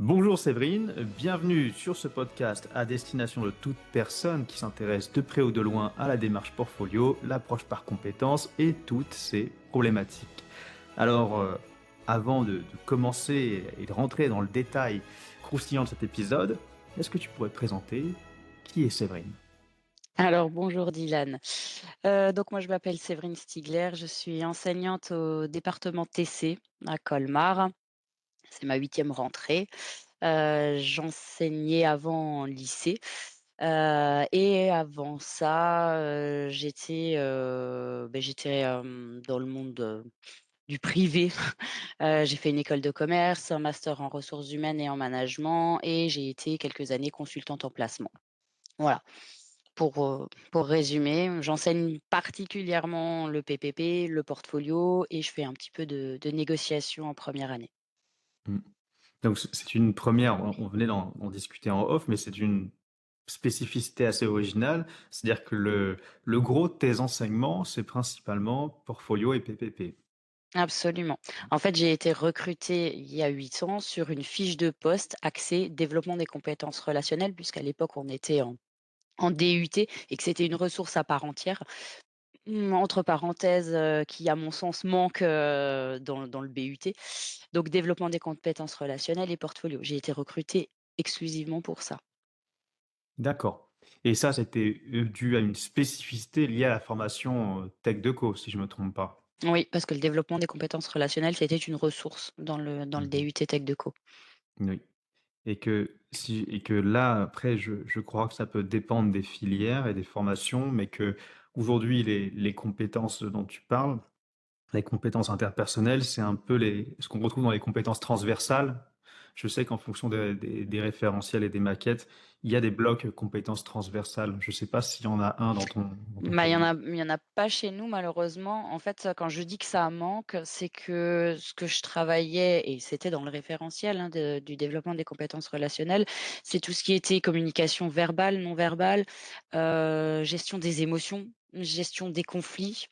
Bonjour Séverine, bienvenue sur ce podcast à destination de toute personne qui s'intéresse de près ou de loin à la démarche portfolio, l'approche par compétences et toutes ces problématiques. Alors, avant de commencer et de rentrer dans le détail croustillant de cet épisode, est-ce que tu pourrais te présenter qui est Séverine? Alors bonjour Dylan. Donc moi je m'appelle Séverine Stigler, je suis enseignante au département TC à Colmar. C'est ma huitième rentrée. J'enseignais avant en lycée, et avant ça, j'étais dans le monde, du privé. J'ai fait une école de commerce, un master en ressources humaines et en management et j'ai été quelques années consultante en placement. Voilà. Pour résumer, j'enseigne particulièrement le PPP, le portfolio et je fais un petit peu de négociation en première année. Hmm. Donc c'est une première, on venait d'en discuter en off, mais c'est une spécificité assez originale, c'est-à-dire que le gros de tes enseignements, c'est principalement portfolio et PPP. Absolument. En fait, j'ai été recrutée il y a 8 ans sur une fiche de poste axée développement des compétences relationnelles, puisqu'à l'époque on était en DUT et que c'était une ressource à part entière. Entre parenthèses, qui à mon sens manque, dans le BUT. Donc développement des compétences relationnelles et portfolio. J'ai été recrutée exclusivement pour ça. D'accord. Et ça, c'était dû à une spécificité liée à la formation Tech Deco, si je me trompe pas. Oui, parce que le développement des compétences relationnelles, c'était une ressource dans le Mhm. DUT Tech Deco. Oui. Et que là, après, je crois que ça peut dépendre des filières et des formations, mais que aujourd'hui, les compétences dont tu parles, les compétences interpersonnelles, c'est un peu ce qu'on retrouve dans les compétences transversales. Je sais qu'en fonction des référentiels et des maquettes, il y a des blocs compétences transversales. Je ne sais pas s'il y en a un dans ton Bah, cabinet. il y en a pas chez nous malheureusement. En fait, quand je dis que ça manque, c'est que ce que je travaillais et c'était dans le référentiel, hein, du développement des compétences relationnelles, c'est tout ce qui était communication verbale, non verbale, gestion des émotions, gestion des conflits.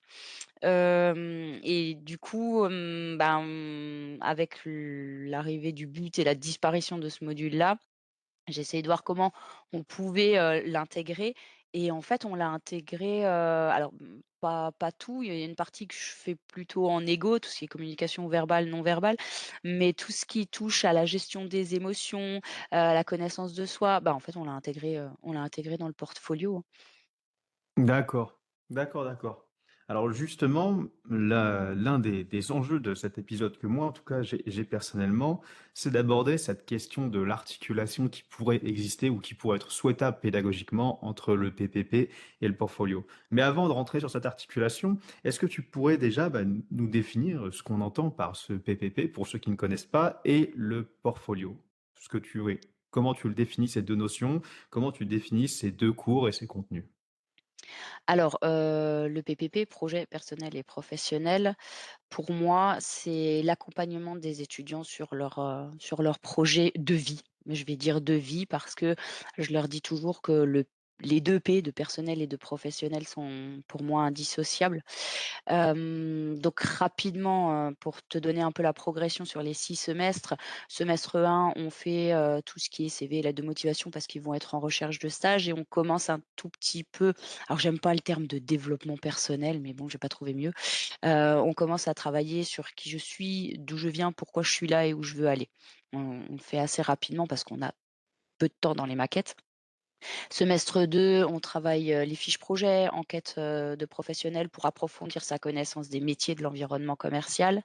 Et du coup, avec l'arrivée du but et la disparition de ce module-là, j'ai essayé de voir comment on pouvait, l'intégrer et en fait, on l'a intégré, alors, pas tout, il y a une partie que je fais plutôt en égo, tout ce qui est communication verbale, non verbale, mais tout ce qui touche à la gestion des émotions, à la connaissance de soi, bah, en fait, on l'a intégré dans le portfolio, hein. D'accord, d'accord. Alors justement, l'un des enjeux de cet épisode que moi, en tout cas, j'ai personnellement, c'est d'aborder cette question de l'articulation qui pourrait exister ou qui pourrait être souhaitable pédagogiquement entre le PPP et le portfolio. Mais avant de rentrer sur cette articulation, est-ce que tu pourrais déjà nous définir ce qu'on entend par ce PPP pour ceux qui ne connaissent pas et le portfolio? Ce que tu, oui, comment tu le définis ces deux notions, comment tu définis ces deux cours et ces contenus? Alors, le PPP, projet personnel et professionnel, pour moi, c'est l'accompagnement des étudiants sur leur projet de vie. Mais je vais dire de vie parce que je leur dis toujours que les 2 P de personnel et de professionnel sont pour moi indissociables. Donc rapidement, pour te donner un peu la progression sur les 6 semestres, semestre 1, on fait, tout ce qui est CV et lettre de motivation parce qu'ils vont être en recherche de stage et on commence un tout petit peu, alors j'aime pas le terme de développement personnel, mais bon, j'ai pas trouvé mieux. On commence à travailler sur qui je suis, d'où je viens, pourquoi je suis là et où je veux aller. On le fait assez rapidement parce qu'on a peu de temps dans les maquettes. Semestre 2, on travaille, les fiches projets, enquête, de professionnels pour approfondir sa connaissance des métiers de l'environnement commercial.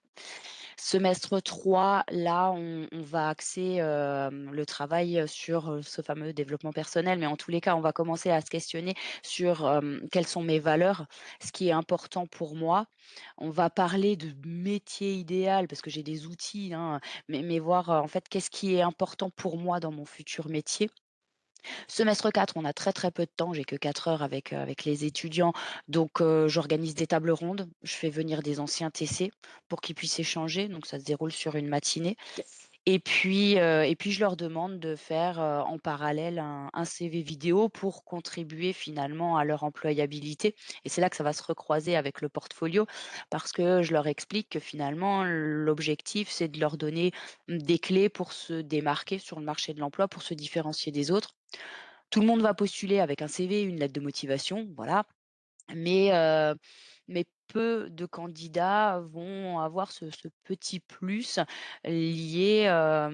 Semestre 3, là, on va axer, le travail, sur, ce fameux développement personnel, mais en tous les cas, on va commencer à se questionner sur, quelles sont mes valeurs, ce qui est important pour moi. On va parler de métier idéal parce que j'ai des outils, hein, mais voir, en fait, qu'est-ce qui est important pour moi dans mon futur métier. Semestre 4, on a très, très peu de temps, j'ai que 4 heures avec les étudiants, donc j'organise des tables rondes. Je fais venir des anciens TC pour qu'ils puissent échanger, donc ça se déroule sur une matinée et puis je leur demande de faire, en parallèle un CV vidéo pour contribuer finalement à leur employabilité et c'est là que ça va se recroiser avec le portfolio parce que je leur explique que finalement l'objectif, c'est de leur donner, des clés pour se démarquer sur le marché de l'emploi, pour se différencier des autres. Tout le monde va postuler avec un CV, une lettre de motivation, voilà, mais peu de candidats vont avoir ce petit plus lié, à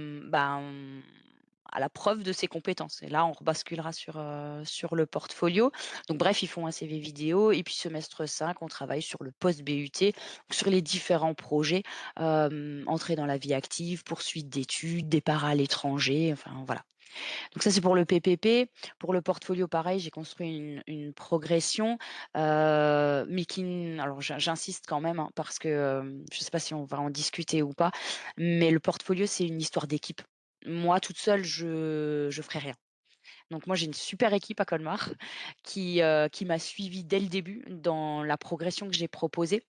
la preuve de ses compétences et là, on rebasculera sur le portfolio. Donc bref, ils font un CV vidéo et puis semestre 5, on travaille sur le post-BUT, sur les différents projets, entrée dans la vie active, poursuite d'études, départ à l'étranger, enfin voilà. Donc ça, c'est pour le PPP. Pour le portfolio, pareil, j'ai construit une progression, mais qui n alors j'insiste quand même, hein, parce que, je ne sais pas si on va en discuter ou pas, mais le portfolio, c'est une histoire d'équipe. Moi, toute seule, je ferai rien. Donc moi, j'ai une super équipe à Colmar qui m'a suivie dès le début dans la progression que j'ai proposée.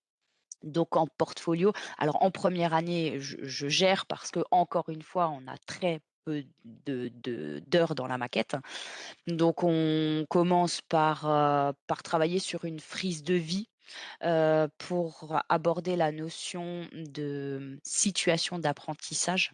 Donc en portfolio, alors en première année, je gère parce que encore une fois, on a très peu d'heures dans la maquette. Donc on commence par travailler sur une frise de vie, pour aborder la notion de situation d'apprentissage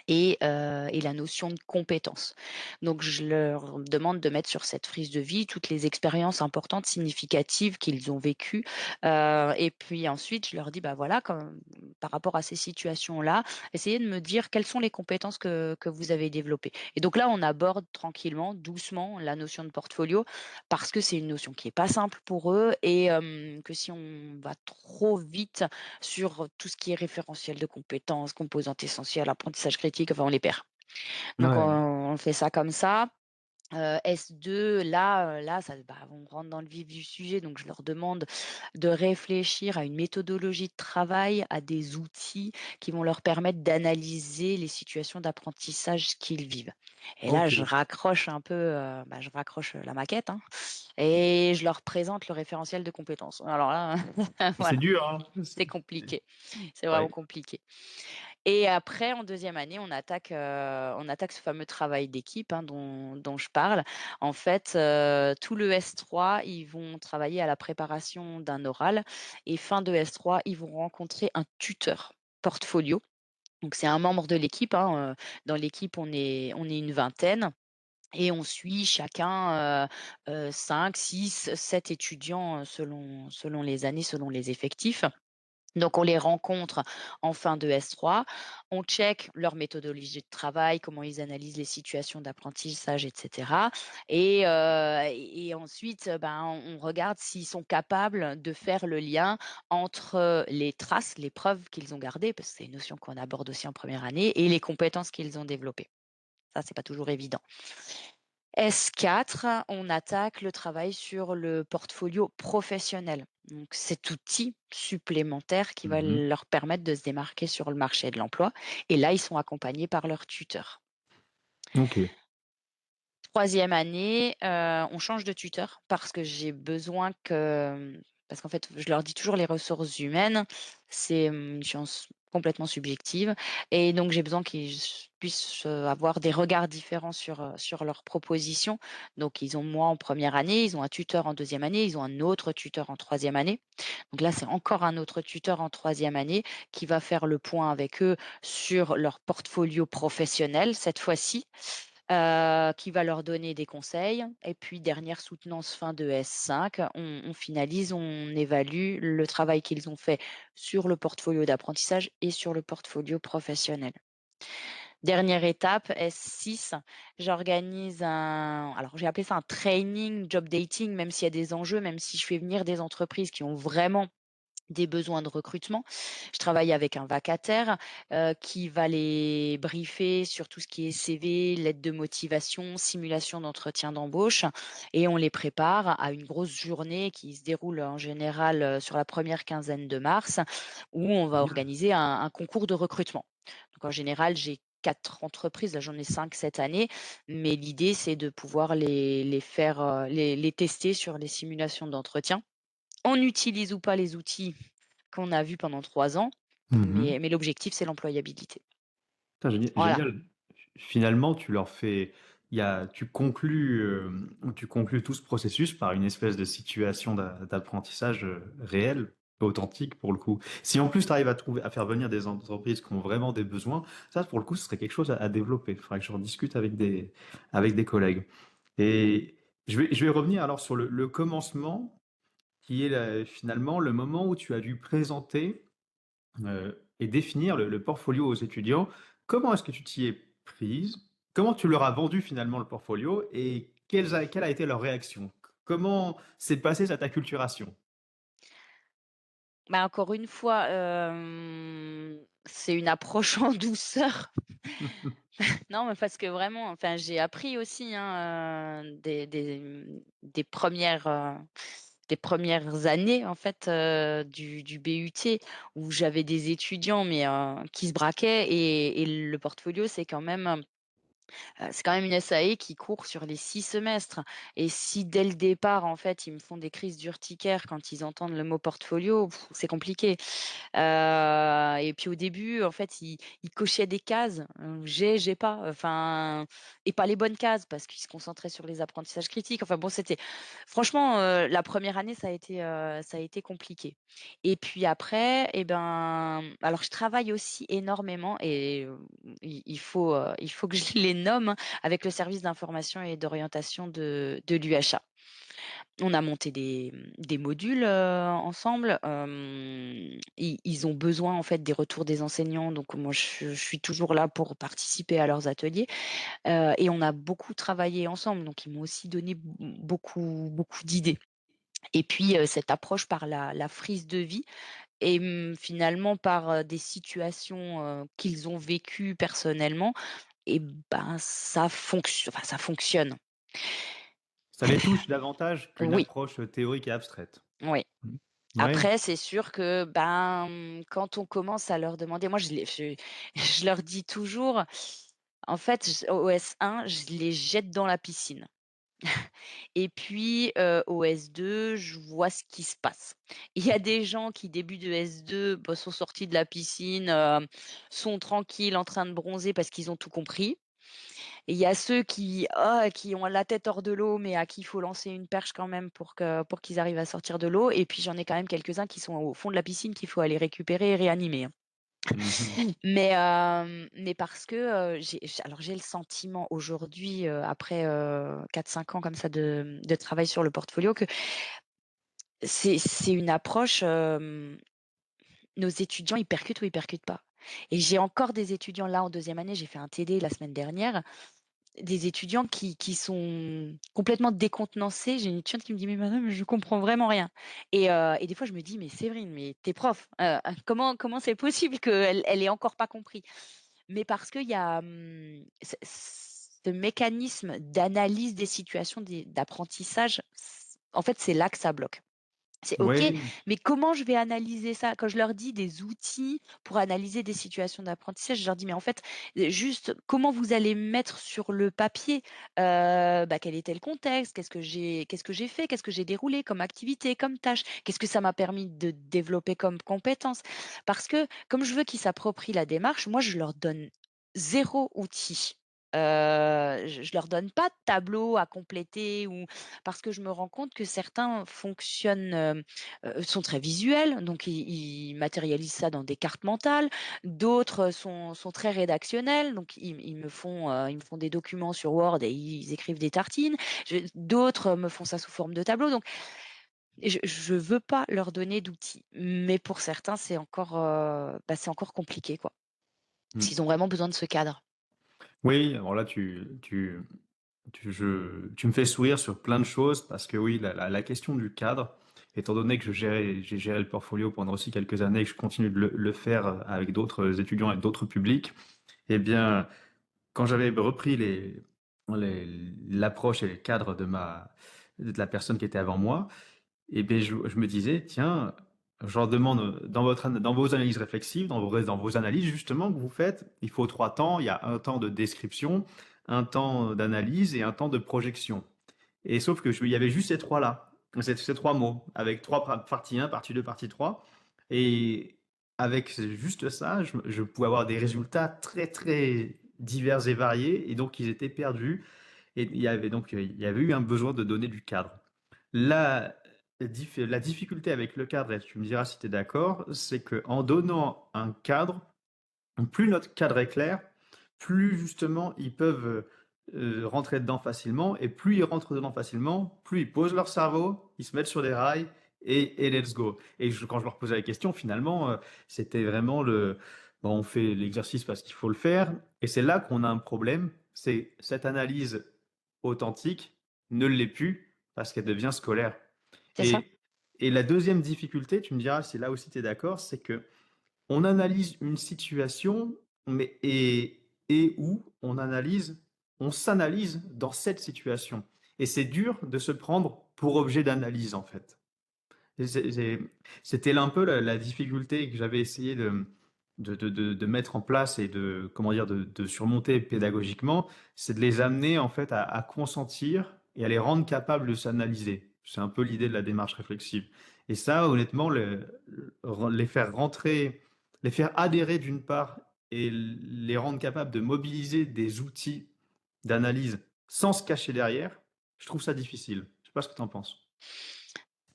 et la notion de compétence. Donc je leur demande de mettre sur cette frise de vie toutes les expériences importantes, significatives qu'ils ont vécues, et puis ensuite je leur dis: «Bah, voilà, comme par rapport à ces situations-là, essayez de me dire quelles sont les compétences que vous avez développées» et donc là, on aborde tranquillement, doucement la notion de portfolio parce que c'est une notion qui est pas simple pour eux et que si on va trop vite sur tout ce qui est référentiel de compétences, composantes essentielles, apprentissage critique, enfin on les perd. Donc Ouais, on fait ça comme ça. S2, là ça bah, on rentre dans le vif du sujet, donc je leur demande de réfléchir à une méthodologie de travail, à des outils qui vont leur permettre d'analyser les situations d'apprentissage qu'ils vivent. Et là, je OK. raccroche un peu, je raccroche la maquette, hein, et je leur présente le référentiel de compétences. Alors là, C'est voilà, dur, hein? c'est compliqué. C'est vraiment Ouais. compliqué. Et après, en deuxième année, on attaque ce fameux travail d'équipe, hein, dont je parle. En fait, tout le S3, ils vont travailler à la préparation d'un oral et fin de S3, ils vont rencontrer un tuteur portfolio. Donc c'est un membre de l'équipe, hein, dans l'équipe, on est une vingtaine et on suit chacun, 5, 6, 7 étudiants, selon les années, selon les effectifs. Donc on les rencontre en fin de S3, on check leur méthodologie de travail, comment ils analysent les situations d'apprentissage et cetera et ensuite, on regarde s'ils sont capables de faire le lien entre, les traces, les preuves qu'ils ont gardées, parce que c'est une notion qu'on aborde aussi en première année et les compétences qu'ils ont développées. Ça, c'est pas toujours évident. S4, on attaque le travail sur le portfolio professionnel. Donc cet outil supplémentaire qui va Mmh. leur permettre de se démarquer sur le marché de l'emploi et là, ils sont accompagnés par leur tuteur. OK. Troisième année, on change de tuteur parce que j'ai besoin que parce qu'en fait, je leur dis toujours les ressources humaines, c'est, une science complètement subjective et donc j'ai besoin qu'ils puissent, avoir des regards différents sur leurs propositions. Donc ils ont moi en première année, ils ont un tuteur en deuxième année, ils ont un autre tuteur en troisième année. Donc là, c'est encore un autre tuteur en troisième année qui va faire le point avec eux sur leur portfolio professionnel cette fois-ci, qui va leur donner des conseils et puis dernière soutenance fin de S5, on finalise, on évalue le travail qu'ils ont fait sur le portfolio d'apprentissage et sur le portfolio professionnel. Dernière étape, S6, j'organise alors j'ai appelé ça un training job dating, même s'il y a des enjeux, même si je fais venir des entreprises qui ont vraiment des besoins de recrutement. Je travaille avec un vacataire, qui va les briefer sur tout ce qui est CV, lettre de motivation, simulation d'entretien d'embauche et on les prépare à une grosse journée qui se déroule en général, sur la première quinzaine de mars où on va Bien. organiser un concours de recrutement. Donc en général, j'ai 4 entreprises, là j'en ai 5 cette année, mais l'idée c'est de pouvoir les faire, les tester sur les simulations d'entretien. On utilise ou pas les outils qu'on a vus pendant 3 ans, Mmh. mais l'objectif, c'est l'employabilité. Putain, Voilà. génial. Finalement, tu leur fais tu conclus tout ce processus par une espèce de situation d'apprentissage, réel, authentique pour le coup. Si en plus tu arrives à faire venir des entreprises qui ont vraiment des besoins, ça pour le coup, ce serait quelque chose à développer. Il faudrait que j'en discute avec des collègues. Et je vais revenir alors sur le commencement, qui est finalement le moment où tu as dû présenter et définir le portfolio aux étudiants. Comment est-ce que tu t'y es prise? Comment tu leur as vendu finalement le portfolio et quelle a été leur réaction? Comment s'est passée cette acculturation? Bah, encore une fois, c'est une approche en douceur. Non, mais parce que vraiment, enfin, j'ai appris aussi, hein, des des premières années, en fait, du BUT où j'avais des étudiants, mais qui se braquaient et le portfolio, c'est quand même une SAE qui court sur les 6 semestres et si dès le départ, en fait, ils me font des crises d'urticaire quand ils entendent le mot portfolio, c'est compliqué. Et puis au début, en fait, il cochait des cases, j'ai pas, enfin et pas les bonnes cases parce qu'il se concentrait sur les apprentissages critiques. Enfin bon, c'était franchement, la première année, ça a été compliqué. Et puis après et ben, alors je travaille aussi énormément et il faut que je les nomme, hein, avec le service d'information et d'orientation de l'UHA. On a monté des modules, ensemble, ils ont besoin en fait des retours des enseignants, donc moi je suis toujours là pour participer à leurs ateliers, et on a beaucoup travaillé ensemble, donc ils m'ont aussi donné beaucoup d'idées et puis, cette approche par la frise de vie et finalement par, des situations, qu'ils ont vécues personnellement et ben ça fonctionne. Ça les touche davantage qu'une Oui, approche théorique et abstraite. oui. Mmh. Ouais. Après, c'est sûr que, ben, quand on commence à leur demander moi je leur dis toujours, en fait, j au S1, je les jette dans la piscine et puis, au S2, je vois ce qui se passe. Il y a des gens qui, début de S2, bah, sont sortis de la piscine, sont tranquilles en train de bronzer parce qu'ils ont tout compris. Et il y a ceux qui ont la tête hors de l'eau, mais à qui il faut lancer une perche quand même pour qu'ils arrivent à sortir de l'eau et puis j'en ai quand même quelques-uns qui sont au fond de la piscine qu'il faut aller récupérer et réanimer, hein. Mmh. Mais parce que, j'ai le sentiment aujourd'hui, après, 4-5 ans comme ça de travail sur le portfolio que c'est une approche, nos étudiants, ils percutent ou ils percutent pas. Et j'ai encore des étudiants là en deuxième année, j'ai fait un TD la semaine dernière. Des étudiants qui sont complètement décontenancés. J'ai une étudiante qui me dit: «Mais madame, je comprends vraiment rien» et des fois je me dis: «Mais Séverine, mais tu es prof, comment c'est possible qu'elle ait encore pas compris?» Mais parce qu'il y a, ce mécanisme d'analyse des situations d'apprentissage, en fait, c'est là que ça bloque. C'est OK, Oui, mais comment je vais analyser ça? Quand je leur dis des outils pour analyser des situations d'apprentissage, je leur dis: «Mais en fait, juste comment vous allez mettre sur le papier, bah, quel était le contexte? Qu'est-ce que j'ai fait? Qu'est-ce que j'ai déroulé comme activité, comme tâche? Qu'est-ce que ça m'a permis de développer comme compétence?» Parce que comme je veux qu'ils s'approprient la démarche, moi je leur donne zéro outil. Je leur donne pas de tableau à compléter ou parce que je me rends compte que certains fonctionnent, sont très visuels, donc ils matérialisent ça dans des cartes mentales. D'autres sont très rédactionnels, donc ils me font des documents sur Word et ils écrivent des tartines. D'autres me font ça sous forme de tableau, donc je veux pas leur donner d'outils. Mais pour certains, bah, c'est encore compliqué, quoi. Parce mmh. qu'ils ont vraiment besoin de ce cadre. Oui, alors là, tu me fais sourire sur plein de choses parce que oui, la question du cadre, étant donné que j'ai géré le portfolio pendant aussi quelques années et que je continue de le faire avec d'autres étudiants et d'autres publics, eh bien, quand j'avais repris l'approche et les cadres de la personne qui était avant moi, eh bien, je me disais, tiens, je leur demande dans vos analyses réflexives, dans vos analyses justement que vous faites, il faut trois temps. Il y a un temps de description, un temps d'analyse et un temps de projection. Et sauf que il y avait juste ces trois-là, ces trois mots, avec trois partie 1, partie 2, partie 3. Et avec juste ça, je pouvais avoir des résultats très, très divers et variés et donc ils étaient perdus et il y avait eu un besoin de donner du cadre. La la difficulté avec le cadre et tu me diras si tu es d'accord, c'est qu'en donnant un cadre, plus notre cadre est clair, plus justement ils peuvent, rentrer dedans facilement et plus ils rentrent dedans facilement, plus ils posent leur cerveau, ils se mettent sur des rails et let's go et quand je leur posais la question finalement, c'était vraiment bon, on fait l'exercice parce qu'il faut le faire et c'est là qu'on a un problème, c'est cette analyse authentique ne l'est plus parce qu'elle devient scolaire C'est ça? et la deuxième difficulté, tu me diras si là aussi tu es d'accord, c'est que on analyse une situation, mais où on s'analyse dans cette situation et c'est dur de se prendre pour objet d'analyse, en fait. Et c'était un peu la difficulté que j'avais essayé de mettre en place et de, comment dire, de surmonter pédagogiquement, c'est de les amener en fait à consentir et à les rendre capables de s'analyser. C'est un peu l'idée de la démarche réflexive. Et ça, honnêtement, les faire rentrer, les faire adhérer d'une part et les rendre capables de mobiliser des outils d'analyse sans se cacher derrière, je trouve ça difficile. Je sais pas ce que tu en penses.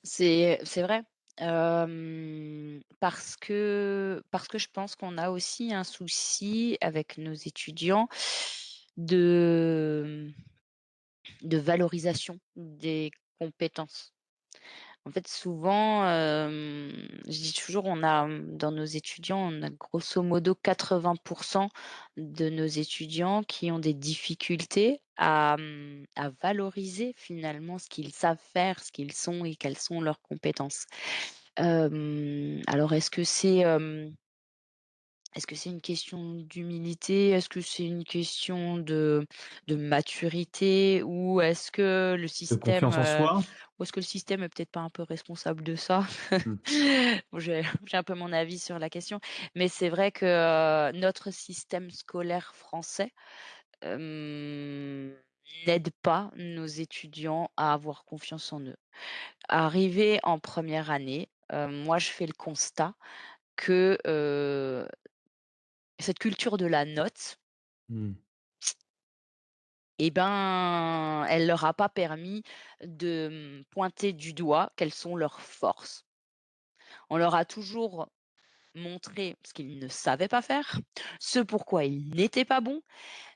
C'est vrai, parce que je pense qu'on a aussi un souci avec nos étudiants de, de valorisation des compétences. En fait, souvent, je dis toujours, dans nos étudiants, on a grosso modo 80 de nos étudiants qui ont des difficultés à valoriser finalement ce qu'ils savent faire, ce qu'ils sont et quelles sont leurs compétences. Alors est-ce que c'est une question d'humilité? Est-ce que c'est une question de maturité? De confiance en soi? Ou est-ce que le système est peut-être pas un peu responsable de ça? Mmh. Bon, j'ai un peu mon avis sur la question, mais c'est vrai que, notre système scolaire français, hem, n'aide pas nos étudiants à avoir confiance en eux. Arrivés en première année, moi je fais le constat que, cette culture de la note, Mmh. elle leur a pas permis de, pointer du doigt quelles sont leurs forces. On leur a toujours montré ce qu'ils ne savaient pas faire, ce pourquoi ils n'étaient pas bons,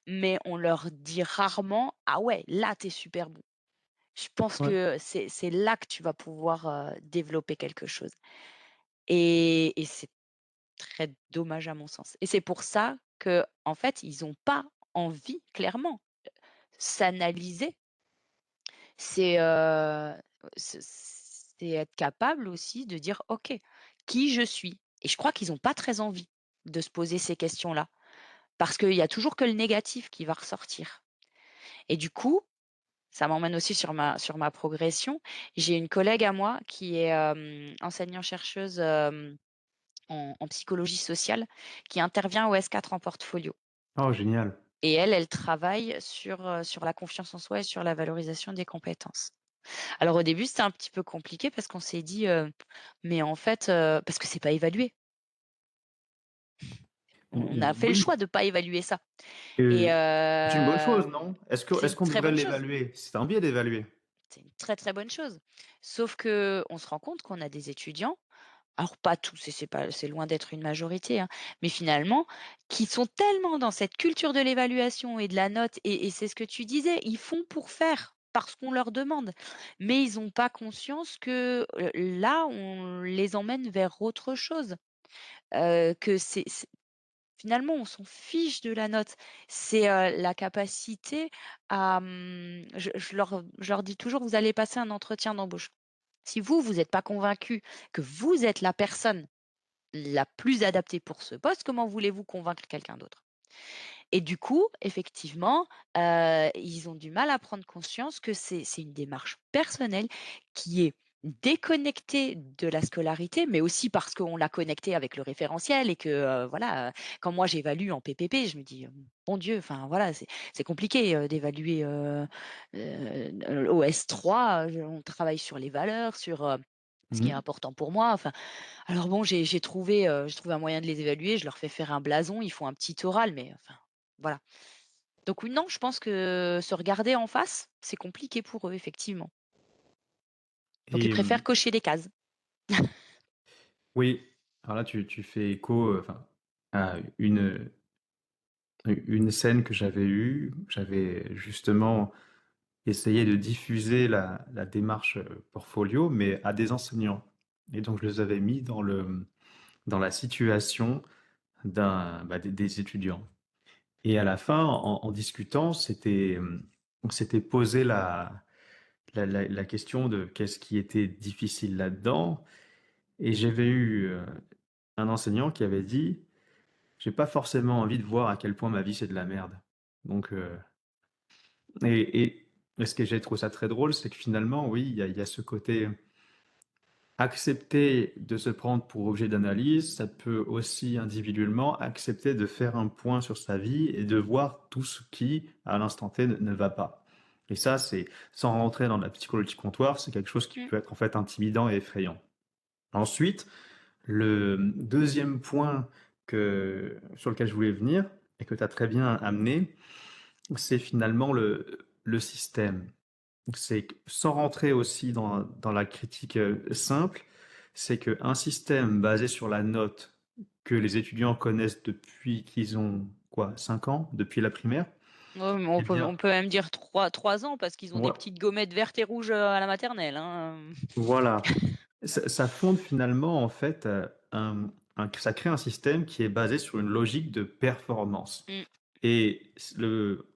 mais on leur dit rarement: «Ah ouais, là, tu es super bon. Je pense Ouais. que c'est là que tu vas pouvoir, développer quelque chose» et c'est très dommage à mon sens et c'est pour ça que en fait, ils ont pas envie, clairement. S'analyser, c'est, c'est être capable aussi de dire: «OK, qui je suis?» et je crois qu'ils ont pas très envie de se poser ces questions-là, parce qu'il y a toujours que le négatif qui va ressortir et du coup, ça m'emmène aussi sur ma progression. J'ai une collègue à moi qui est, enseignant-chercheuse, en psychologie sociale, qui intervient au S4 en portfolio Oh génial. et elle travaille sur la confiance en soi et sur la valorisation des compétences. Alors au début, c'était un petit peu compliqué parce qu'on s'est dit, «Mais en fait», parce que c'est pas évalué. On a fait le Oui, choix de pas évaluer ça et heu, c'est une bonne chose, non? c'est Est-ce une qu'on très devrait bonne chose. l'évaluer? C'est un biais d'évaluer. C'est une très, très bonne chose. Sauf qu'on se rend compte qu'on a des étudiants, alors pas tous et c'est loin d'être une majorité, hein, mais finalement, qui sont tellement dans cette culture de l'évaluation et de la note et c'est ce que tu disais, ils font pour faire, parce qu'on leur demande. Mais ils ont pas conscience que, là, on les emmène vers autre chose, que c'est finalement, on s'en fiche de la note. C'est, la capacité à, je leur dis toujours: «Vous allez passer un entretien d'embauche. Si vous, vous êtes pas convaincu que vous êtes la personne la plus adaptée pour ce poste, comment voulez-vous convaincre quelqu'un d'autre?» Et du coup, effectivement, ils ont du mal à prendre conscience que c'est une démarche personnelle qui est déconnectée de la scolarité, mais aussi parce qu'on l'a connectée avec le référentiel et que, voilà, quand moi j'évalue en PPP, je me dis: «Mon Dieu, enfin voilà, c'est compliqué, d'évaluer, au S3, on travaille sur les valeurs, sur, ce qui est Mmh. important pour moi. Enfin, alors bon, j'ai trouvé un moyen de les évaluer. Je leur fais faire un blason, ils font un petit oral, mais enfin, voilà. Donc oui, non, je pense que se regarder en face, c'est compliqué pour eux, effectivement. Donc ils Et préfèrent cocher des cases. oui, alors là, tu fais écho, enfin, à une scène que j'avais eue. J'avais justement essayé de diffuser la démarche, Portfolio, mais à des enseignants, et donc je les avais mis dans la situation des étudiants, et à la fin, en discutant, on s'était posé la question de qu'est-ce qui était difficile là-dedans, et j'avais eu, un enseignant qui avait dit: «J'ai pas forcément envie de voir à quel point ma vie, c'est de la merde». Donc et ce que j'ai trouvé ça très drôle, c'est que finalement, oui, il y a ce côté accepter de se prendre pour objet d'analyse. Ça peut aussi individuellement accepter de faire un point sur sa vie et de voir tout ce qui, à l'instant T, ne va pas. Et ça, c'est, sans rentrer dans la psychologie comptoir, c'est quelque chose qui Mmh, peut être en fait intimidant et effrayant. Ensuite, le deuxième point sur lequel je voulais venir et que tu as très bien amené, c'est finalement le système. C'est que, sans rentrer aussi dans la critique, simple, c'est qu'un système basé sur la note que les étudiants connaissent depuis qu'ils ont quoi? 5 ans? Depuis la primaire? ouais, mais Eh bien, on peut même dire trois ans parce qu'ils ont des voi petites gommettes vertes et rouges, à la maternelle, hein. voilà. Ça fonde finalement en fait, ça crée un système qui est basé sur une logique de performance. Mmh, Et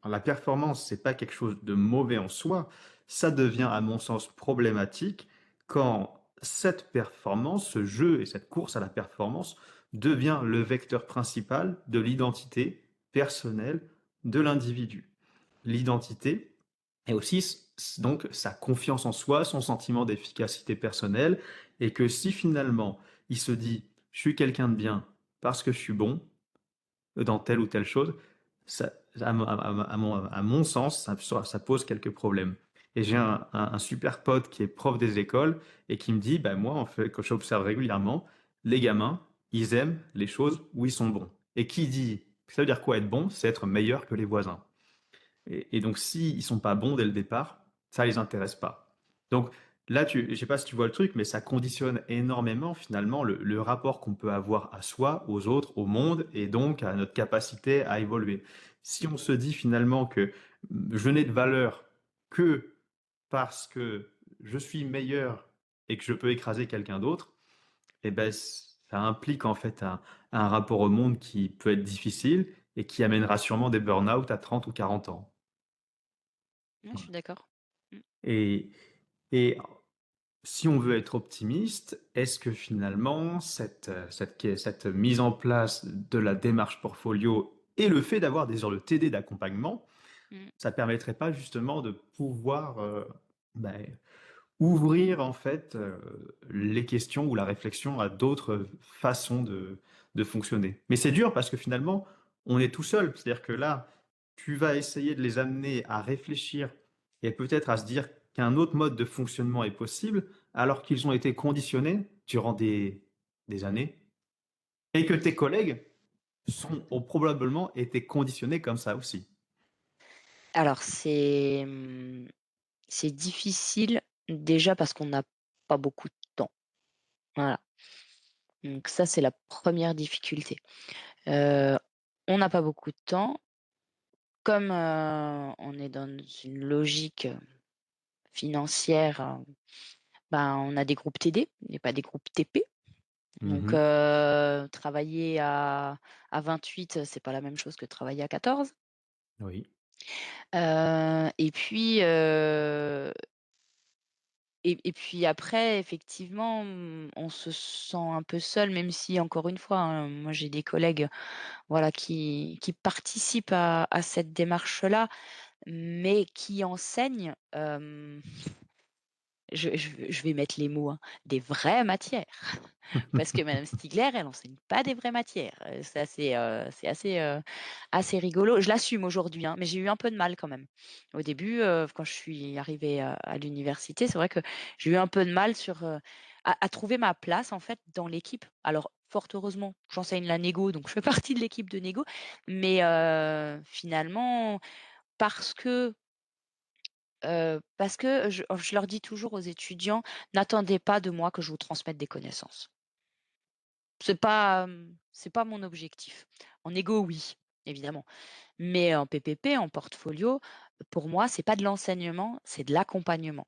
la performance, c'est pas quelque chose de mauvais en soi. Ça devient, à mon sens, problématique quand cette performance, ce jeu et cette course à la performance devient le vecteur principal de l'identité personnelle de l'individu. L'identité et aussi donc sa confiance en soi, son sentiment d'efficacité personnelle, et que si finalement il se dit: «Je suis quelqu'un de bien parce que je suis bon dans telle ou telle chose», ça à mon sens, ça pose quelques problèmes. Et j'ai un super pote qui est prof des écoles et qui me dit: «Bah, moi, en fait, que j'observe régulièrement, les gamins, ils aiment les choses où ils sont bons». Et qui dit ça veut dire quoi être bon? C'est être meilleur que les voisins. Et donc s'ils ne sont pas bons dès le départ, ça les intéresse pas. Donc là, je sais pas si tu vois le truc, mais ça conditionne énormément finalement le rapport qu'on peut avoir à soi, aux autres, au monde et donc à notre capacité à évoluer. Si on se dit finalement que, je n'ai de valeur que parce que je suis meilleur et que je peux écraser quelqu'un d'autre, et ben, ça implique en fait un rapport au monde qui peut être difficile et qui amènera sûrement des burn-out à 30 ou 40 ans. ouais, je Voilà. suis d'accord. Mmh. Et et si on veut être optimiste, est-ce que finalement cette mise en place de la démarche portfolio et le fait d'avoir des heures de TD d'accompagnement, Mmh. ça permettrait pas justement de pouvoir, ouvrir en fait, les questions ou la réflexion à d'autres façons de fonctionner? Mais c'est dur parce que finalement, on est tout seul. C'est-à-dire que là, tu vas essayer de les amener à réfléchir et peut-être à se dire qu'un autre mode de fonctionnement est possible, alors qu'ils ont été conditionnés durant des années et que tes collègues ont probablement été conditionnés comme ça aussi. Alors c'est difficile déjà parce qu'on n'a pas beaucoup de temps. Voilà, donc ça, c'est la première difficulté. Heu, on n'a pas beaucoup de temps. Comme, on est dans une logique, financière, ben, on a des groupes TD et pas des groupes TP. Donc, Mmh. travailler à 28, c'est pas la même chose que travailler à 14. Oui. Et puis, et puis après effectivement, on se sent un peu seul, même si encore une fois, hein, moi j'ai des collègues, voilà, qui participent à cette démarche-là, mais qui enseignent, je vais mettre les mots, hein, des vraies matières. Parce que madame Stigler, elle enseigne pas des vraies matières. C'est assez rigolo. Je l'assume aujourd'hui, hein, mais j'ai eu un peu de mal quand même. Au début, quand je suis arrivée à l'université, c'est vrai que j'ai eu un peu de mal sur, à trouver ma place, en fait, dans l'équipe. Alors, fort heureusement, j'enseigne la négo, donc je fais partie de l'équipe de négo, mais finalement, parce que, je leur dis toujours aux étudiants: «N'attendez pas de moi que je vous transmette des connaissances». C'est pas mon objectif. En négo, oui, évidemment, mais en PPP, en portfolio, pour moi, c'est pas de l'enseignement, c'est de l'accompagnement.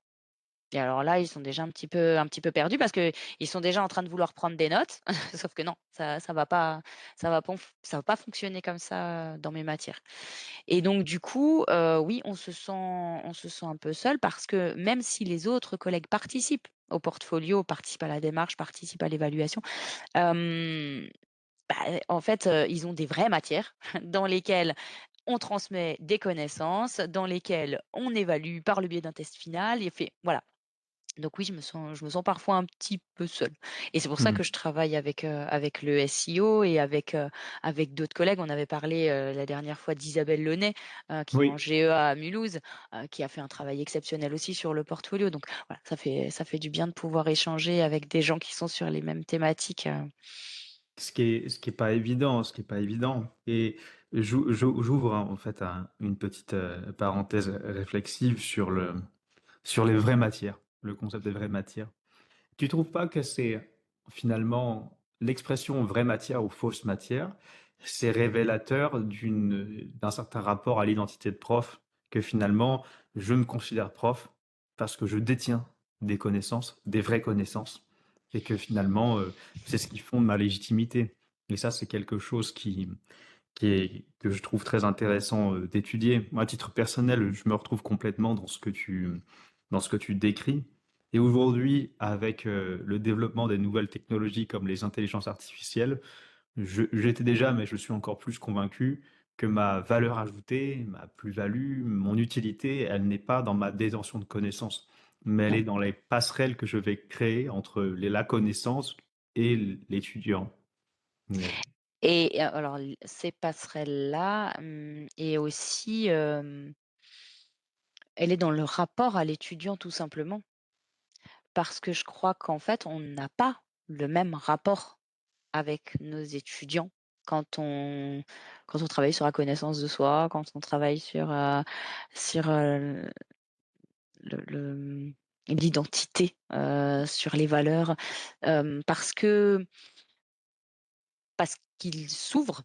Et alors là, ils sont déjà un petit peu perdus parce qu'ils sont déjà en train de vouloir prendre des notes, sauf que non, ça va pas fonctionner comme ça dans mes matières. Et donc du coup, oui, on se sent un peu seul parce que même si les autres collègues participent au portfolio, participent à la démarche, participent à l'évaluation, hem, bah, en fait, ils ont des vraies matières dans lesquelles on transmet des connaissances, dans lesquelles on évalue par le biais d'un test final et fait voilà. Donc oui, je me sens parfois un petit peu seule et c'est pour ça Mmh. que je travaille avec le SEO et avec d'autres collègues. On avait parlé, la dernière fois d'Isabelle Launay, qui est en Oui. GEA à Mulhouse, qui a fait un travail exceptionnel aussi sur le portfolio. Donc voilà, ça fait du bien de pouvoir échanger avec des gens qui sont sur les mêmes thématiques. Ce qui est pas évident, ce qui est pas évident et j'ouvre en fait une petite, parenthèse réflexive sur les vraies matières, le concept des vraies matières. Tu trouves pas que c'est finalement l'expression vraie matière ou fausse matière, c'est révélateur d'un certain rapport à l'identité de prof, que finalement je me considère prof parce que je détiens des connaissances, des vraies connaissances, et que finalement c'est ce qui fonde ma légitimité. Et ça, c'est quelque chose que je trouve très intéressant d'étudier. Moi, à titre personnel, je me retrouve complètement dans ce que tu décris. Et aujourd'hui, avec le développement des nouvelles technologies comme les intelligences artificielles, j'étais déjà, mais je suis encore plus convaincu que ma valeur ajoutée, ma plus-value, mon utilité, elle n'est pas dans ma détention de connaissances, mais elle est dans les passerelles que je vais créer entre la connaissance et l'étudiant. Mais- Et alors l ces passerelles-là, et aussi, elle est dans le rapport à l'étudiant tout simplement. Parce que je crois qu'en fait, on n'a pas le même rapport avec nos étudiants quand on quand on travaille sur la connaissance de soi, quand on travaille sur le l'identité, sur les valeurs, parce qu'ils s'ouvrent,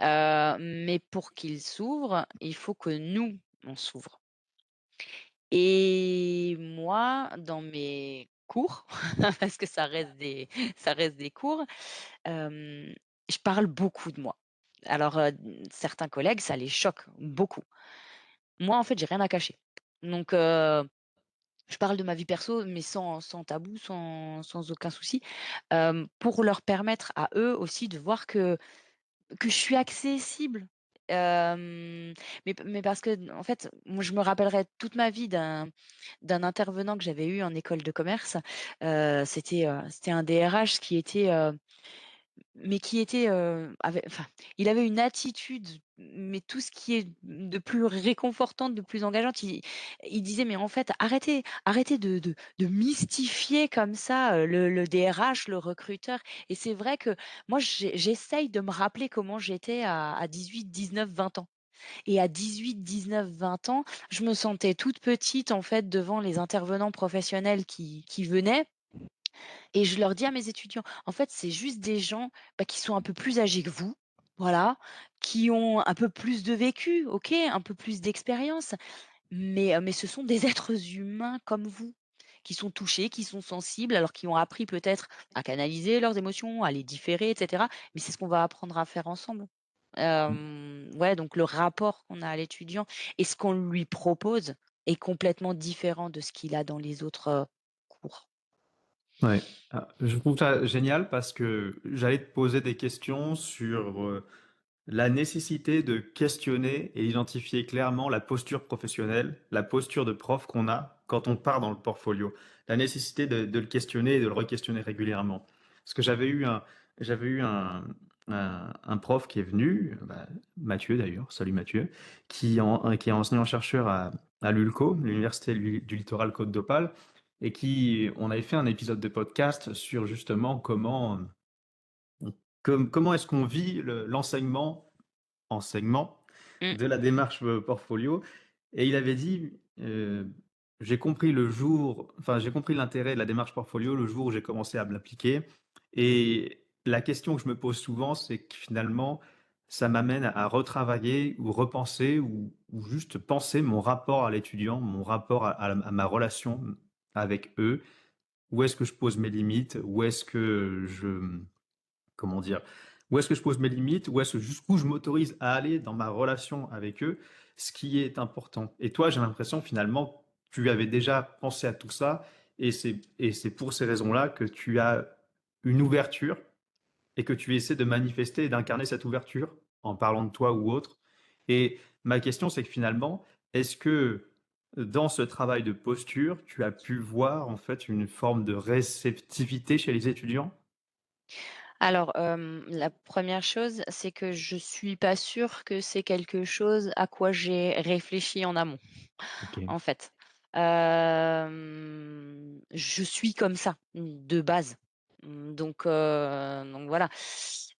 mais pour qu'ils s'ouvrent, il faut que nous, on s'ouvre. Et moi, dans mes cours, parce que ça reste des cours, hem, je parle beaucoup de moi. Alors, certains collègues, ça les choque beaucoup. Moi, en fait, j'ai rien à cacher. Donc, je parle de ma vie perso, mais sans tabou, sans aucun souci, pour leur permettre à eux aussi de voir que je suis accessible. Mais parce que en fait, moi, je me rappellerai toute ma vie d'un intervenant que j'avais eu en école de commerce. C'était un DRH qui était, mais qui était, enfin, il avait une attitude, mais tout ce qui est de plus réconfortante, de plus engageante, il disait: «Mais en fait, arrêtez de mystifier comme ça, le DRH, le recruteur» et c'est vrai que moi, j'essaye de me rappeler comment j'étais à 18, 19, 20 ans et à 18, 19, 20 ans, je me sentais toute petite, en fait, devant les intervenants professionnels qui venaient et je leur dis à mes étudiants: «En fait, c'est juste des gens, bah, qui sont un peu plus âgés que vous, voilà, qui ont un peu plus de vécu, OK, un peu plus d'expérience, mais ce sont des êtres humains comme vous, qui sont touchés, qui sont sensibles, alors qui ont appris peut-être à canaliser leurs émotions, à les différer et cetera, mais c'est ce qu'on va apprendre à faire ensemble». Ouais, donc le rapport qu'on a à l'étudiant et ce qu'on lui propose est complètement différent de ce qu'il a dans les autres, cours. Ouais. Ah, je trouve ça génial parce que j'allais te poser des questions sur la nécessité de questionner et identifier clairement la posture professionnelle, la posture de prof qu'on a quand on part dans le portfolio. La nécessité de le questionner et de le re-questionner régulièrement. Parce que j'avais eu un prof qui est venu, bah, Mathieu d'ailleurs, salut Mathieu, qui est enseignant-chercheur à l'ULCO, l'Université du Littoral Côte d'Opale. et qui on avait fait un épisode de podcast sur justement comment est-ce qu'on vit enseignement Mmh. de la démarche, portfolio, et il avait dit, «J'ai compris j'ai compris l'intérêt de la démarche portfolio le jour où j'ai commencé à me l'appliquer, et la question que je me pose souvent, c'est que finalement, ça m'amène à retravailler ou repenser ou juste penser mon rapport à l'étudiant, mon rapport à ma relation avec eux. Où est-ce que je pose mes limites? Où est-ce que comment dire? Où est-ce que je pose mes limites? Où est-ce que jusqu'où je m'autorise à aller dans ma relation avec eux? Ce qui est important. Et toi, j'ai l'impression finalement, tu avais déjà pensé à tout ça, et c'est pour ces raisons-là que tu as une ouverture et que tu essaies de manifester et d'incarner cette ouverture en parlant de toi ou autre. Et ma question, c'est que finalement, est-ce que dans ce travail de posture, tu as pu voir en fait une forme de réceptivité chez les étudiants? Alors, la première chose, c'est que je suis pas sûre que c'est quelque chose à quoi j'ai réfléchi en amont, OK. en fait. Je suis comme ça, de base. Donc voilà.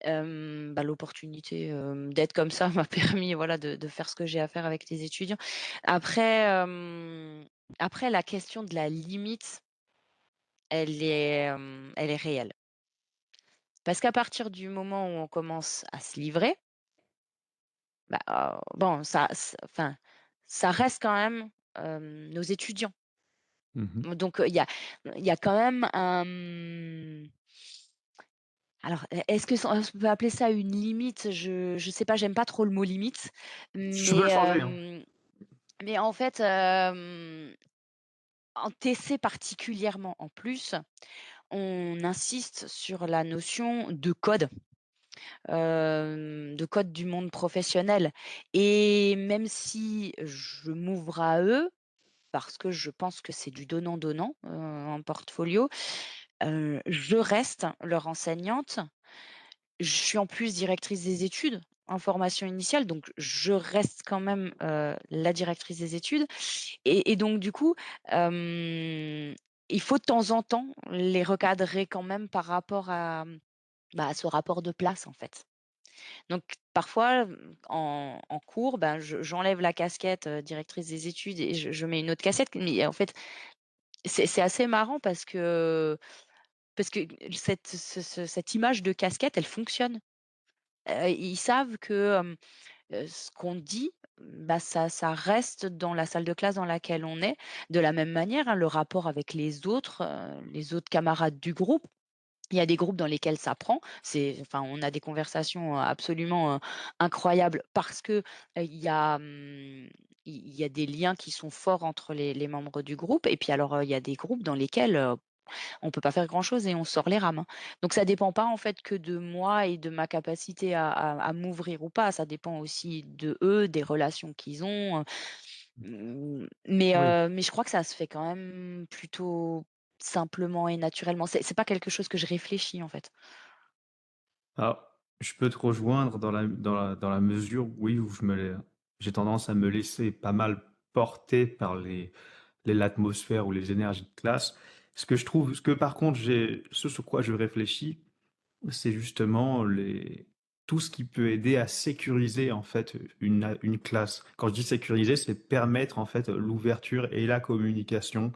L'opportunité, d'être comme ça m'a permis, voilà, de faire ce que j'ai à faire avec les étudiants. Après, après la question de la limite, elle est réelle. Parce qu'à partir du moment où on commence à se livrer, bon, enfin, ça reste quand même, nos étudiants. Mmh. Donc, il y a quand même un, alors, est-ce que ça on peut appeler ça une limite? Je sais pas, j'aime pas trop le mot limite, Tu peux mais, le changer, hein. en fait, en TC particulièrement en plus, on insiste sur la notion de code du monde professionnel, et même si je m'ouvre à eux, parce que je pense que c'est du donnant-donnant, en portfolio, je reste leur enseignante. Je suis en plus directrice des études en formation initiale, donc je reste quand même, la directrice des études, et donc du coup, il faut de temps en temps les recadrer quand même par rapport à ce rapport de place, en fait. Donc parfois, en cours, ben, j'enlève la casquette, directrice des études, et je mets une autre casquette. Mais en fait, c'est assez marrant parce que cette image de casquette, elle fonctionne. Ils savent que, ce qu'on dit, ça reste dans la salle de classe dans laquelle on est. De la même manière, hein, le rapport avec les autres camarades du groupe, il y a des groupes dans lesquels ça prend. Enfin, on a des conversations, absolument, incroyables parce que, il y a des liens qui sont forts entre les membres du groupe, et puis alors, il y a des groupes dans lesquels, on peut pas faire grand-chose et on sort les rames, hein. Donc ça dépend pas, en fait, que de moi et de ma capacité à m'ouvrir ou pas. Ça dépend aussi de eux, des relations qu'ils ont, Oui. mais je crois que ça se fait quand même plutôt simplement et naturellement. C'est pas quelque chose que je réfléchis, en fait. Alors, je peux te rejoindre dans la mesure, oui, où j'ai tendance à me laisser pas mal porter par l'atmosphère ou les énergies de classe. Ce que par contre ce sur quoi je réfléchis, c'est justement tout ce qui peut aider à sécuriser en fait une classe. Quand je dis sécuriser, c'est permettre en fait l'ouverture et la communication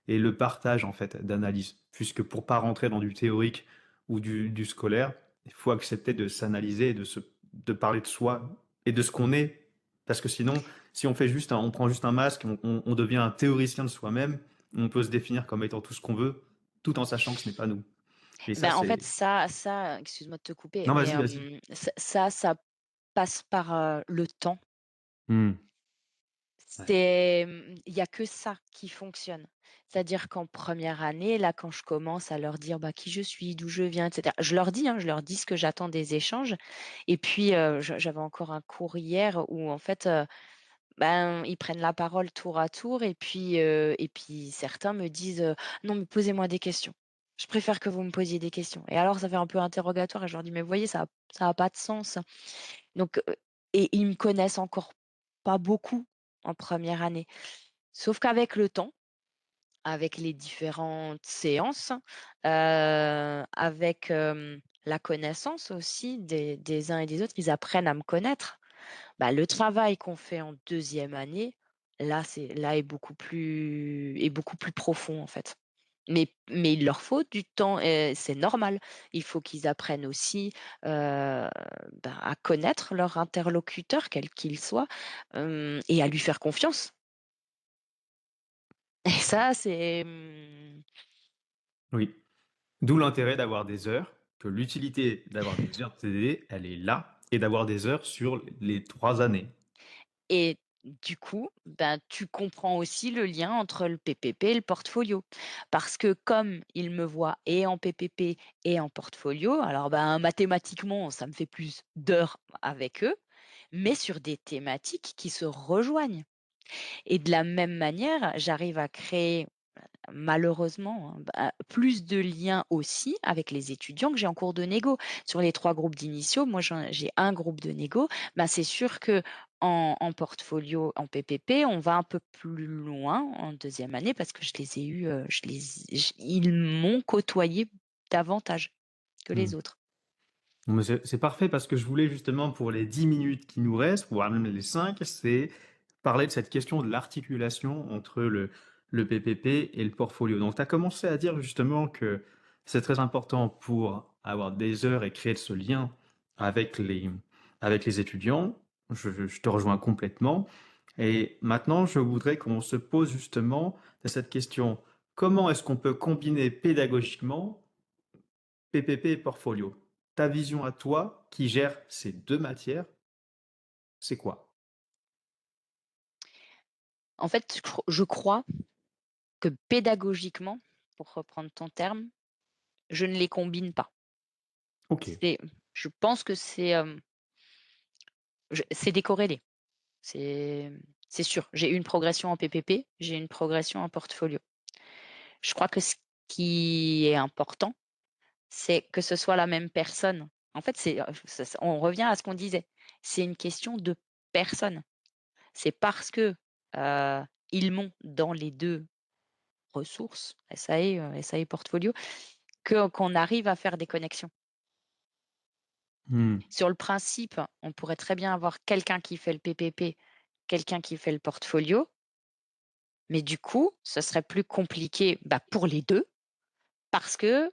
et le partage en fait d'analyse. Puisque pour pas rentrer dans du théorique ou du scolaire, il faut accepter de s'analyser et de parler de soi et de ce qu'on est. Parce que sinon, si on prend juste un masque, on devient un théoricien de soi-même, on peut se définir comme étant tout ce qu'on veut, tout en sachant que ce n'est pas nous. Et ça, Ben, en fait, c'est... ça, excuse-moi de te couper, Non, mais, vas-y, vas-y. ça passe par, le temps. Mmh. Ouais. Il y a que ça qui fonctionne. C'est-à-dire qu'en première année, là, quand je commence à leur dire, qui je suis, d'où je viens, et cetera, je leur dis, hein, je leur dis ce que j'attends des échanges, et puis, j'avais encore un cours hier où en fait, ils prennent la parole tour à tour, et puis certains me disent, «Non, mais posez-moi des questions. Je préfère que vous me posiez des questions», et alors ça fait un peu interrogatoire, et je leur dis: «Mais vous voyez, ça a pas de sens». Donc, et ils me connaissent encore pas beaucoup en première année. Sauf qu'avec le temps, avec les différentes séances, avec, la connaissance aussi des uns et des autres. Ils apprennent à me connaître. Bah, le travail qu'on fait en deuxième année, là est beaucoup plus profond, en fait. Mais il leur faut du temps et c'est normal. Il faut qu'ils apprennent aussi, à connaître leur interlocuteur, quel qu'il soit, et à lui faire confiance. Et ça, Oui. D'où l'intérêt d'avoir des heures, que l'utilité d'avoir des heures de TD, elle est là, et d'avoir des heures sur les 3 années. et du coup, ben, tu comprends aussi le lien entre le PPP et le portfolio. Parce que comme ils me voient et en PPP et en portfolio, alors, ben, mathématiquement, ça me fait plus d'heures avec eux, mais sur des thématiques qui se rejoignent. Et de la même manière, j'arrive à créer, malheureusement, hein, plus de liens aussi avec les étudiants que j'ai en cours de négo. Sur les 3 groupes d'initiaux, moi j'ai un groupe de négo, c'est sûr qu'en portfolio, en PPP, on va un peu plus loin en deuxième année parce que je les ai eus, je les j ils m'ont côtoyé davantage que les Mmh. autres. Mais c'est parfait parce que je voulais justement pour les 10 minutes qui nous restent, voire même les 5, c'est parler de cette question de l'articulation entre le PPP et le portfolio. Donc tu as commencé à dire justement que c'est très important pour avoir des heures et créer ce lien avec les étudiants. Je te rejoins complètement. Et maintenant, je voudrais qu'on se pose justement cette question. Comment est-ce qu'on peut combiner pédagogiquement PPP et portfolio? Ta vision à toi, qui gère ces 2 matières, c'est quoi? En fait, je crois que pédagogiquement, pour reprendre ton terme, je ne les combine pas. OK. C'est je pense que c'est décorrélé. C'est c'est sûr. J'ai eu une progression en PPP, j'ai une progression en portfolio. Je crois que ce qui est important, c'est que ce soit la même personne. En fait, on revient à ce qu'on disait. C'est une question de personne. C'est parce que, ils m'ont dans les 2 ressources, SAE portfolio, qu'on arrive à faire des connexions. Mmh. Sur le principe, on pourrait très bien avoir quelqu'un qui fait le PPP, quelqu'un qui fait le portfolio. Mais du coup, ce serait plus compliqué, pour les 2 parce que,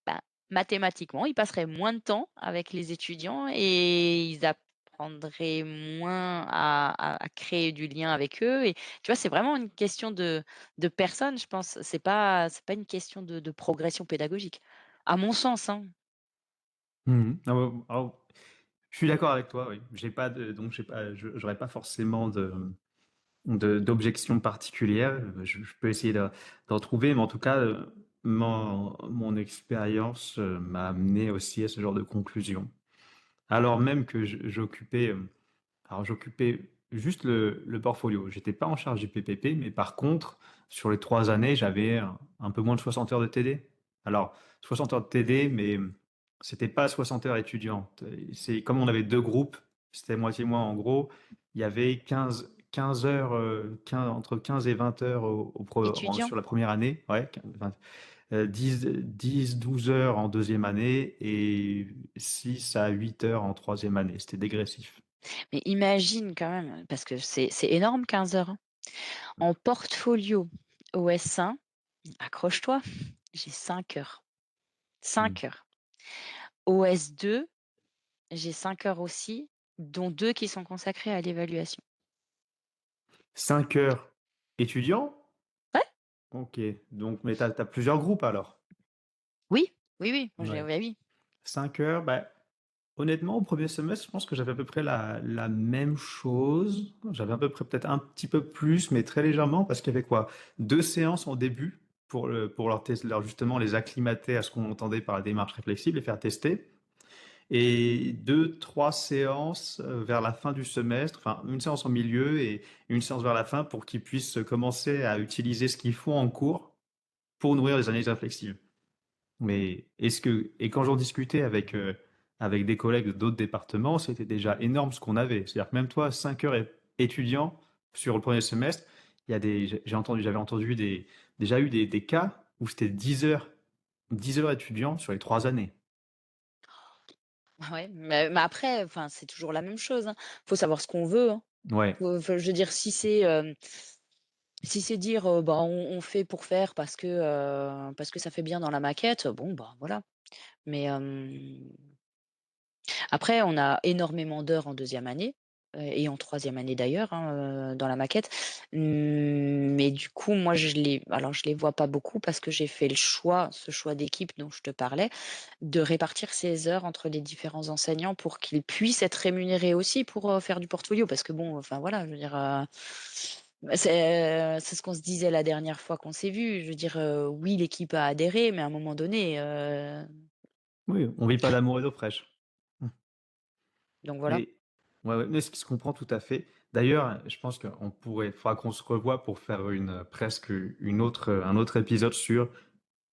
bah, mathématiquement, ils passeraient moins de temps avec les étudiants et ils apprendraient moins à créer du lien avec eux et tu vois, c'est vraiment une question de personne, je pense. C'est pas une question de progression pédagogique, à mon sens, hein. Mmh. Alors, je suis d'accord avec toi, oui. J'ai pas j'aurais pas forcément d'objection particulière. Je peux essayer d'en trouver, mais en tout cas, mon expérience, m'a amené aussi à ce genre de conclusion. Alors même que j'occupais juste le portfolio. J'étais pas en charge du PPP, mais par contre, sur les 3 années, j'avais un peu moins de 60 heures de TD. Alors, 60 heures de TD, mais c'était pas 60 heures étudiantes. C'est comme on avait 2 groupes, c'était moitié moi en gros, il y avait 15 heures, 15 entre 15 et 20 heures Étudiants, sur la première année, ouais, 20, 10-12 heures en deuxième année et 6 à 8 heures en troisième année. C'était dégressif. mais imagine quand même, parce que c'est énorme 15 heures, hein. En portfolio OS1, accroche-toi, j'ai 5 heures. Mm. 5 heures. OS2, j'ai 5 heures aussi, dont 2 qui sont consacrées à l'évaluation. 5 heures étudiants? Ouais, OK, donc mais tu as plusieurs groupes alors? oui, oui, oui, moi j'ai Ouais. ouais, oui. 5 heures, bah, honnêtement, au premier semestre, je pense que j'avais à peu près la même chose. J'avais à peu près peut-être un petit peu plus, mais très légèrement parce qu'il y avait quoi? 2 séances en début pour leur justement les acclimater à ce qu'on entendait par la démarche réflexive, les faire tester. Et 2-3 séances vers la fin du semestre, enfin une séance en milieu et une séance vers la fin pour qu'ils puissent commencer à utiliser ce qu'ils font en cours pour nourrir les analyses réflexives. Mais et quand j'en discutais avec des collègues d'autres départements, c'était déjà énorme ce qu'on avait. C'est-à-dire que même toi, 5 heures étudiant sur le premier semestre, Il y a des j'avais entendu déjà eu des cas où c'était 10 heures étudiants sur les 3 années. Ouais, mais après, enfin, c'est toujours la même chose, hein. Faut savoir ce qu'on veut, hein. Ouais. Faut je veux dire, si c'est dire, bah, on fait pour faire parce que ça fait bien dans la maquette, bon, bah, voilà. Mais, après on a énormément d'heures en deuxième année, et en troisième année d'ailleurs, hein, dans la maquette. Mais du coup, moi je les vois pas beaucoup parce que j'ai fait le choix, ce choix d'équipe dont je te parlais, de répartir ces heures entre les différents enseignants pour qu'ils puissent être rémunérés aussi pour, faire du portfolio. Parce que bon, enfin voilà, je veux dire, bah, c'est ce qu'on se disait la dernière fois qu'on s'est vus. Je veux dire, oui, l'équipe a adhéré, mais à un moment donné, Oui, on vit pas d'amour et d'eau fraîche. Mmh. donc voilà. Et ouais, ouais, mais ce qui se comprend tout à fait. D'ailleurs, je pense qu'on pourrait faudra qu'on se revoie pour faire presque un autre épisode sur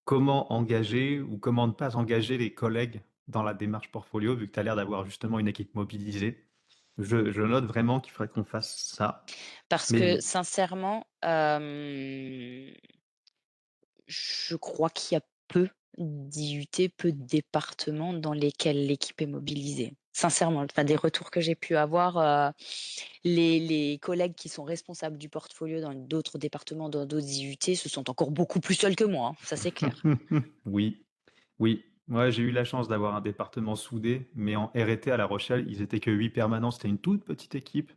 comment engager ou comment ne pas engager les collègues dans la démarche portfolio, vu que tu as l'air d'avoir justement une équipe mobilisée. Je note vraiment qu'il faudrait qu'on fasse ça. Parce Mais que sincèrement, je crois qu'il y a peu d'IUT, peu de départements dans lesquels l'équipe est mobilisée. Sincèrement, enfin des retours que j'ai pu avoir, les collègues qui sont responsables du portfolio dans d'autres départements, dans d'autres IUT se sentent encore beaucoup plus seuls que moi, hein, ça c'est clair. oui, oui. Ouais, j'ai eu la chance d'avoir un département soudé, mais en RT à La Rochelle, ils étaient que 8 permanents. C'était une toute petite équipe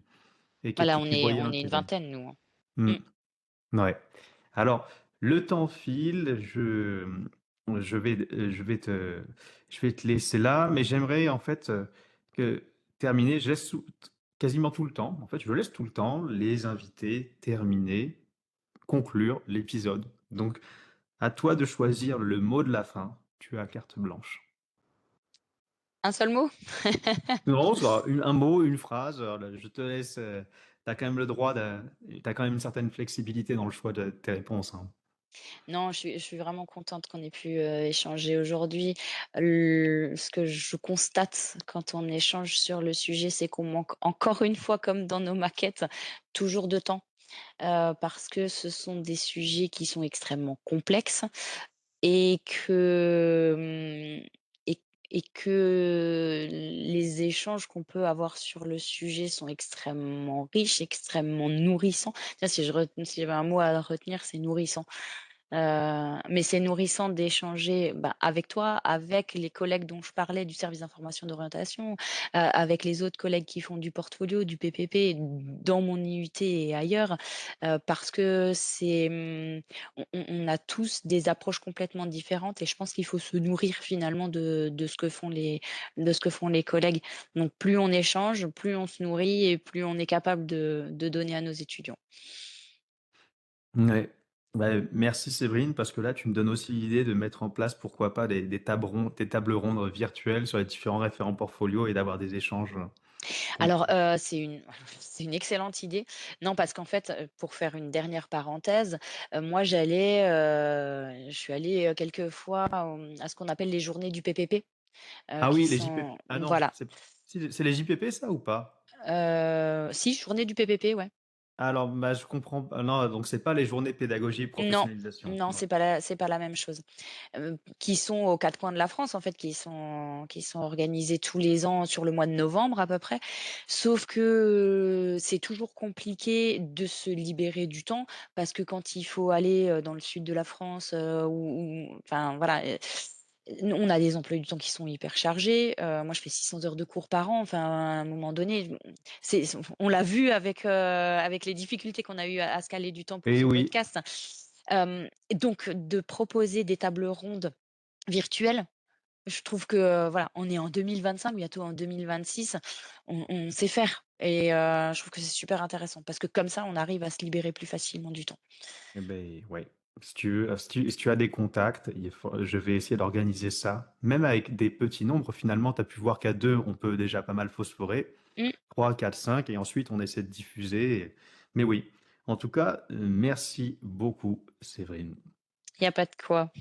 et Bah là, qui voyait on est une l'intérêt. vingtaine nous, hein. Hmm. Mmh. Ouais. Alors, le temps file, je vais te laisser là, mais j'aimerais en fait que terminer. Je laisse quasiment tout le temps. En fait, je laisse tout le temps les invités terminer, conclure l'épisode. Donc, à toi de choisir le mot de la fin. Tu as carte blanche. Un seul mot? Non, un mot, une phrase. Je te laisse. T'as quand même le droit t'as quand même une certaine flexibilité dans le choix de tes réponses, hein. Non, je suis vraiment contente qu'on ait pu, échanger aujourd'hui. Ce que je constate quand on échange sur le sujet, c'est qu'on manque encore une fois, comme dans nos maquettes, toujours de temps, parce que ce sont des sujets qui sont extrêmement complexes et que, et que les échanges qu'on peut avoir sur le sujet sont extrêmement riches, extrêmement nourrissants. Tiens, si j'avais un mot à retenir, c'est nourrissant. Mais c'est nourrissant d'échanger, bah, avec toi, avec les collègues dont je parlais du service d'information d'orientation, avec les autres collègues qui font du portfolio, du PPP dans mon IUT et ailleurs, parce que on a tous des approches complètement différentes et je pense qu'il faut se nourrir finalement de ce que font les collègues. Donc plus on échange, plus on se nourrit et plus on est capable de donner à nos étudiants. Ouais. Bah, merci Séverine, parce que là, tu me donnes aussi l'idée de mettre en place, pourquoi pas, des tables rondes virtuelles sur les différents référents portfolio et d'avoir des échanges. Alors, Concrets. c'est une excellente idée. Non, parce qu'en fait, pour faire une dernière parenthèse, moi je suis allée, quelques fois, à ce qu'on appelle les journées du PPP, Ah qui oui, les JPP. sont Ah non, voilà, c'est les JPP ça ou pas? si, journée du PPP, ouais. Alors, bah, je comprends. Non, donc c'est pas les journées pédagogie et Non, professionnalisation. non, Ouais. c'est pas la même chose. Qui sont aux 4 coins de la France, en fait, qui sont organisés tous les ans sur le mois de novembre à peu près. Sauf que, c'est toujours compliqué de se libérer du temps parce que quand il faut aller, dans le sud de la France, ou enfin voilà, nous on a des emplois du temps qui sont hyper chargés. Moi je fais 600 heures de cours par an, enfin à un moment donné, c'est on l'a vu avec les difficultés qu'on a eues à se caler du temps pour Et ce oui. podcast. Donc de proposer des tables rondes virtuelles, je trouve que, voilà, on est en 2025, bientôt en 2026, on sait faire et je trouve que c'est super intéressant parce que comme ça, on arrive à se libérer plus facilement du temps. Eh ben, ouais. Si tu veux, si tu as des contacts, je vais essayer d'organiser ça. Même avec des petits nombres, finalement, tu as pu voir qu'à deux, on peut déjà pas mal phosphorer. Mmh, 3, 4, 5, et ensuite on essaie de diffuser. Mais oui, en tout cas, merci beaucoup, Séverine. il y a pas de quoi.